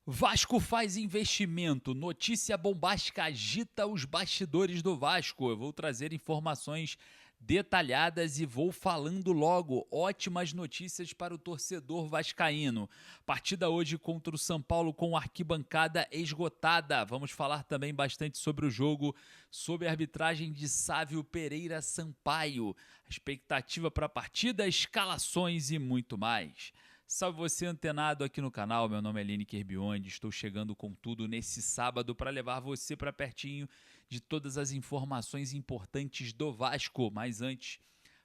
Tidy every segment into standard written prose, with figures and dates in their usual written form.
Vasco faz investimento. Notícia bombástica agita os bastidores do Vasco. Eu vou trazer informações detalhadas e vou falando logo. Ótimas notícias para o torcedor vascaíno. Partida hoje contra o São Paulo com arquibancada esgotada. Vamos falar também bastante sobre o jogo, sob a arbitragem de Sávio Pereira Sampaio. A expectativa para a partida, escalações e muito mais. Salve você antenado aqui no canal, meu nome é Lineker Biondi, estou chegando com tudo nesse sábado para levar você para pertinho de todas as informações importantes do Vasco. Mas antes,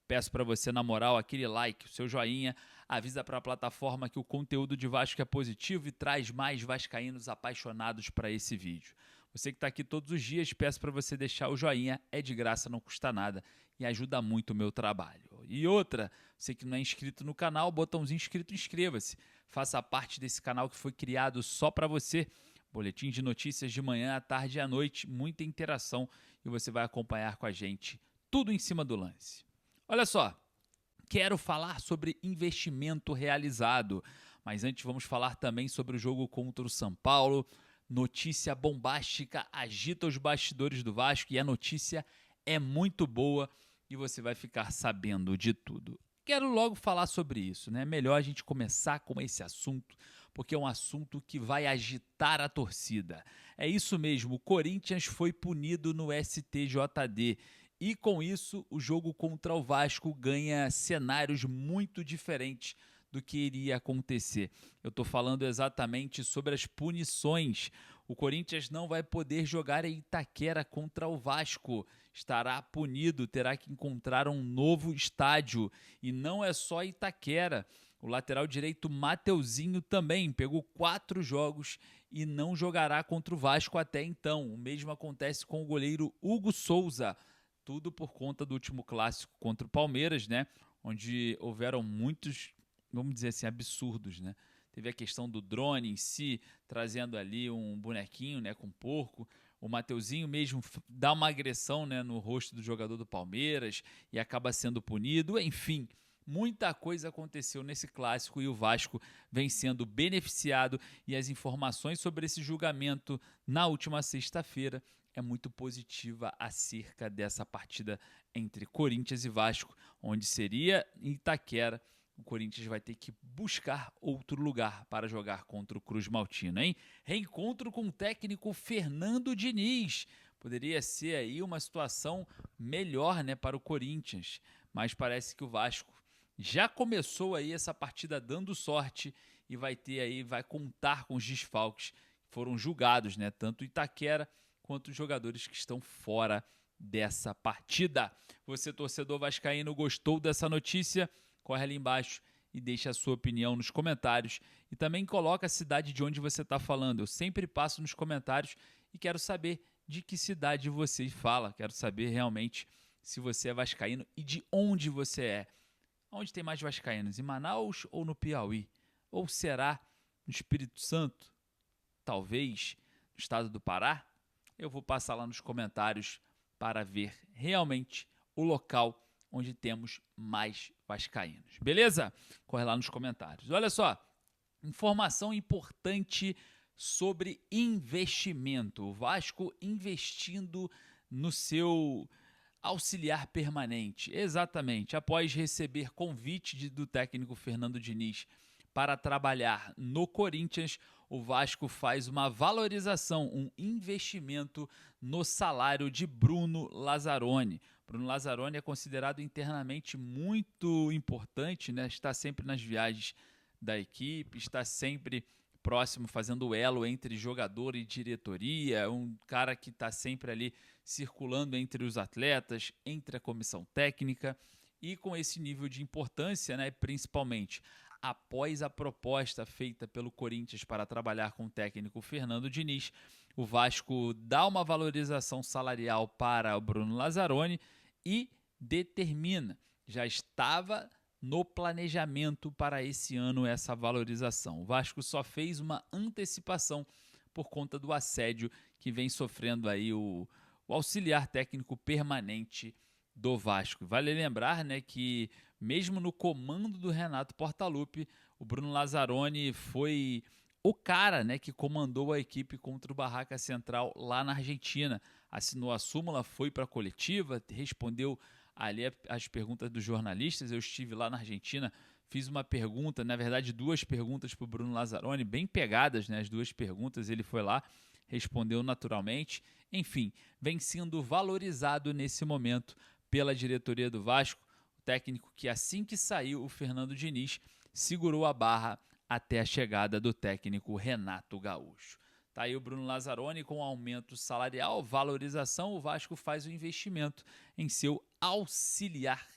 peço para você, na moral, aquele like, o seu joinha, avisa para a plataforma que o conteúdo de Vasco é positivo e traz mais vascaínos apaixonados para esse vídeo. Você que está aqui todos os dias, peço para você deixar o joinha, é de graça, não custa nada e ajuda muito o meu trabalho. E outra, você que não é inscrito no canal, botãozinho inscrito, inscreva-se. Faça parte desse canal que foi criado só para você. Boletim de notícias de manhã, à tarde e à noite, muita interação e você vai acompanhar com a gente tudo em cima do lance. Olha só, quero falar sobre investimento realizado, mas antes vamos falar também sobre o jogo contra o São Paulo. Notícia bombástica agita os bastidores do Vasco e a notícia é muito boa e você vai ficar sabendo de tudo. Quero logo falar sobre isso, né? Melhor a gente começar com esse assunto, porque é um assunto que vai agitar a torcida. É isso mesmo, o Corinthians foi punido no STJD e com isso o jogo contra o Vasco ganha cenários muito diferentes do que iria acontecer. Eu estou falando exatamente sobre as punições. O Corinthians não vai poder jogar em Itaquera contra o Vasco. Estará punido, terá que encontrar um novo estádio. E não é só Itaquera. O lateral direito Mateuzinho também pegou 4 jogos e não jogará contra o Vasco até então. O mesmo acontece com o goleiro Hugo Souza. Tudo por conta do último clássico contra o Palmeiras, né? Onde houveram muitos, vamos dizer assim, absurdos, né? Teve a questão do drone em si, trazendo ali um bonequinho, né, com porco. O Mateuzinho mesmo dá uma agressão, né, no rosto do jogador do Palmeiras e acaba sendo punido. Enfim, muita coisa aconteceu nesse clássico e o Vasco vem sendo beneficiado. E as informações sobre esse julgamento na última sexta-feira é muito positiva acerca dessa partida entre Corinthians e Vasco, onde seria em Itaquera. O Corinthians vai ter que buscar outro lugar para jogar contra o Cruz Maltino, hein? Reencontro com o técnico Fernando Diniz. Poderia ser aí uma situação melhor, né, para o Corinthians, mas parece que o Vasco já começou aí essa partida dando sorte e vai contar com os desfalques que foram julgados, né, tanto Itaquera quanto os jogadores que estão fora dessa partida. Você, torcedor vascaíno, gostou dessa notícia? Corre ali embaixo e deixa a sua opinião nos comentários. E também coloca a cidade de onde você está falando. Eu sempre passo nos comentários e quero saber de que cidade você fala. Quero saber realmente se você é vascaíno e de onde você é. Onde tem mais vascaínos? Em Manaus ou no Piauí? Ou será no Espírito Santo? Talvez no estado do Pará? Eu vou passar lá nos comentários para ver realmente o local onde temos mais vascaínos. Beleza? Corre lá nos comentários. Olha só, informação importante sobre investimento. O Vasco investindo no seu auxiliar permanente. Exatamente. Após receber convite do técnico Fernando Diniz para trabalhar no Corinthians, o Vasco faz uma valorização, um investimento no salário de Bruno Lazzaroni. Bruno Lazzaroni é considerado internamente muito importante, né? Está sempre nas viagens da equipe, está sempre próximo, fazendo o elo entre jogador e diretoria, um cara que está sempre ali circulando entre os atletas, entre a comissão técnica, e com esse nível de importância, né, principalmente após a proposta feita pelo Corinthians para trabalhar com o técnico Fernando Diniz, o Vasco dá uma valorização salarial para o Bruno Lazzaroni e determina, já estava no planejamento para esse ano essa valorização. O Vasco só fez uma antecipação por conta do assédio que vem sofrendo aí o auxiliar técnico permanente do Vasco. Vale lembrar, né, que mesmo no comando do Renato Portaluppi, o Bruno Lazzaroni foi o cara, né, que comandou a equipe contra o Barraca Central lá na Argentina. Assinou a súmula, foi para a coletiva, respondeu ali as perguntas dos jornalistas. Eu estive lá na Argentina, fiz uma pergunta, na verdade 2 perguntas para o Bruno Lazzaroni, bem pegadas, né, as 2 perguntas, ele foi lá, respondeu naturalmente. Enfim, vem sendo valorizado nesse momento pela diretoria do Vasco, o técnico que assim que saiu, o Fernando Diniz, segurou a barra até a chegada do técnico Renato Gaúcho. Tá aí o Bruno Lazzaroni com aumento salarial, valorização, o Vasco faz o investimento em seu auxiliar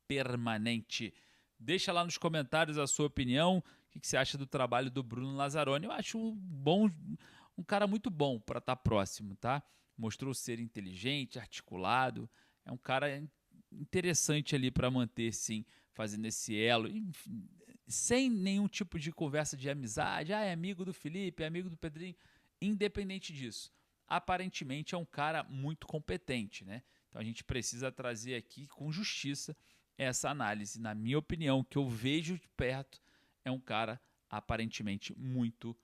permanente. Deixa lá nos comentários a sua opinião, o que você acha do trabalho do Bruno Lazzaroni. Eu acho um cara muito bom para estar próximo, tá? Mostrou ser inteligente, articulado, é um cara interessante ali para manter, sim, fazendo esse elo, enfim, sem nenhum tipo de conversa de amizade, é amigo do Felipe, é amigo do Pedrinho, independente disso. Aparentemente é um cara muito competente, né? Então a gente precisa trazer aqui com justiça essa análise. Na minha opinião, que eu vejo de perto, é um cara aparentemente muito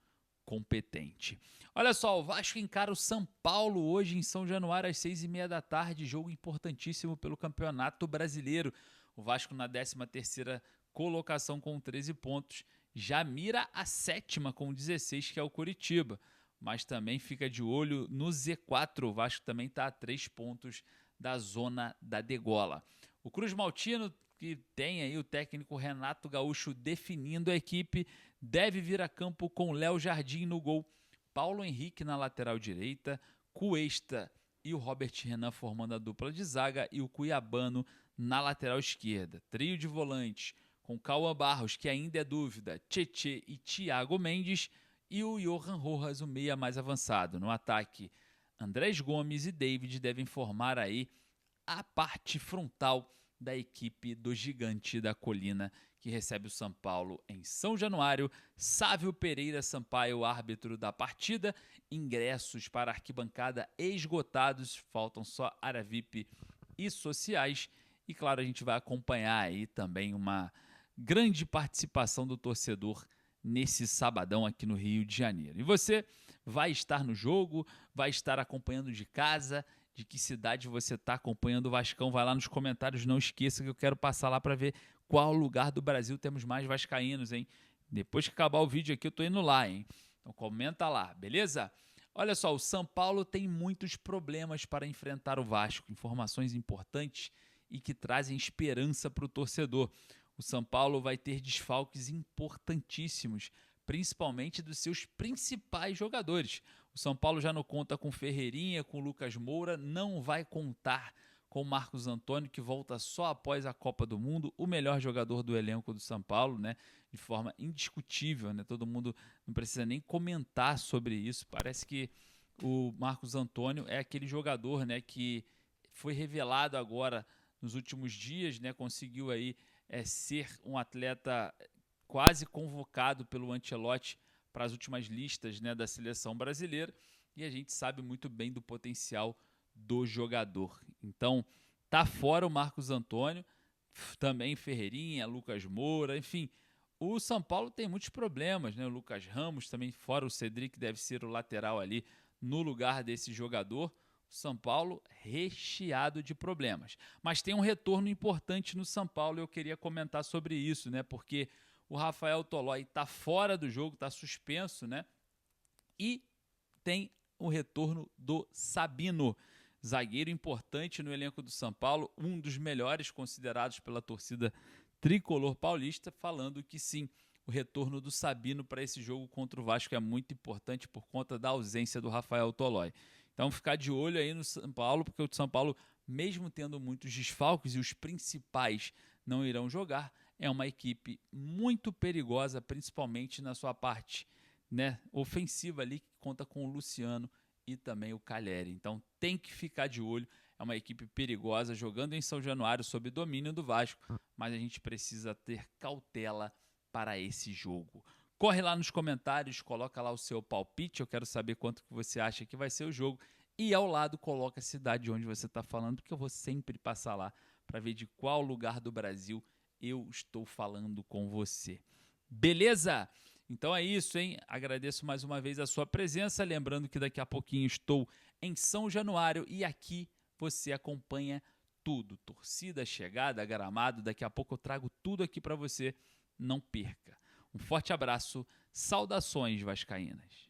competente. Olha só, o Vasco encara o São Paulo hoje em São Januário às 6h30 da tarde, jogo importantíssimo pelo Campeonato Brasileiro. O Vasco na 13ª colocação com 13 pontos, já mira a 7ª com 16, que é o Coritiba, mas também fica de olho no Z4, o Vasco também está a 3 pontos da zona da degola. O Cruz Maltino, que tem aí o técnico Renato Gaúcho definindo a equipe, deve vir a campo com Léo Jardim no gol, Paulo Henrique na lateral direita, Cuesta e o Robert Renan formando a dupla de zaga e o Cuiabano na lateral esquerda. Trio de volantes com Cauã Barros, que ainda é dúvida, Tchê e Thiago Mendes, e o Johan Rojas, o meia mais avançado. No ataque, Andrés Gomes e David devem formar aí a parte frontal da equipe do Gigante da Colina, que recebe o São Paulo em São Januário. Sávio Pereira Sampaio, árbitro da partida. Ingressos para a arquibancada esgotados, faltam só área VIP e sociais. E claro, a gente vai acompanhar aí também uma grande participação do torcedor nesse sabadão aqui no Rio de Janeiro. E você vai estar no jogo, vai estar acompanhando de casa. De que cidade você está acompanhando o Vascão? Vai lá nos comentários, não esqueça que eu quero passar lá para ver qual lugar do Brasil temos mais vascaínos, hein? Depois que acabar o vídeo aqui eu tô indo lá, hein? Então comenta lá, beleza? Olha só, o São Paulo tem muitos problemas para enfrentar o Vasco, informações importantes e que trazem esperança para o torcedor. O São Paulo vai ter desfalques importantíssimos, principalmente dos seus principais jogadores. O São Paulo já não conta com Ferreirinha, com Lucas Moura, não vai contar com Marcos Antônio, que volta só após a Copa do Mundo, o melhor jogador do elenco do São Paulo, né? De forma indiscutível, né? Todo mundo não precisa nem comentar sobre isso. Parece que o Marcos Antônio é aquele jogador, né, que foi revelado agora nos últimos dias, né? Conseguiu aí ser um atleta quase convocado pelo Ancelotti para as últimas listas, né, da seleção brasileira, e a gente sabe muito bem do potencial do jogador. Então, tá fora o Marcos Antônio, também Ferreirinha, Lucas Moura, enfim. O São Paulo tem muitos problemas, né? O Lucas Ramos também fora, o Cedric deve ser o lateral ali no lugar desse jogador. O São Paulo recheado de problemas. Mas tem um retorno importante no São Paulo e eu queria comentar sobre isso, né? Porque o Rafael Tolói está fora do jogo, está suspenso, né? E tem o retorno do Sabino, zagueiro importante no elenco do São Paulo, um dos melhores considerados pela torcida tricolor paulista, falando que sim, o retorno do Sabino para esse jogo contra o Vasco é muito importante por conta da ausência do Rafael Tolói. Então ficar de olho aí no São Paulo, porque o São Paulo, mesmo tendo muitos desfalques e os principais não irão jogar, é uma equipe muito perigosa, principalmente na sua parte, né, ofensiva ali, que conta com o Luciano e também o Calleri. Então tem que ficar de olho, é uma equipe perigosa, jogando em São Januário sob domínio do Vasco, mas a gente precisa ter cautela para esse jogo. Corre lá nos comentários, coloca lá o seu palpite, eu quero saber quanto que você acha que vai ser o jogo, e ao lado coloca a cidade onde você está falando, porque eu vou sempre passar lá para ver de qual lugar do Brasil eu estou falando com você. Beleza? Então é isso, hein? Agradeço mais uma vez a sua presença. Lembrando que daqui a pouquinho estou em São Januário e aqui você acompanha tudo. Torcida, chegada, gramado. Daqui a pouco eu trago tudo aqui para você. Não perca. Um forte abraço. Saudações vascaínas.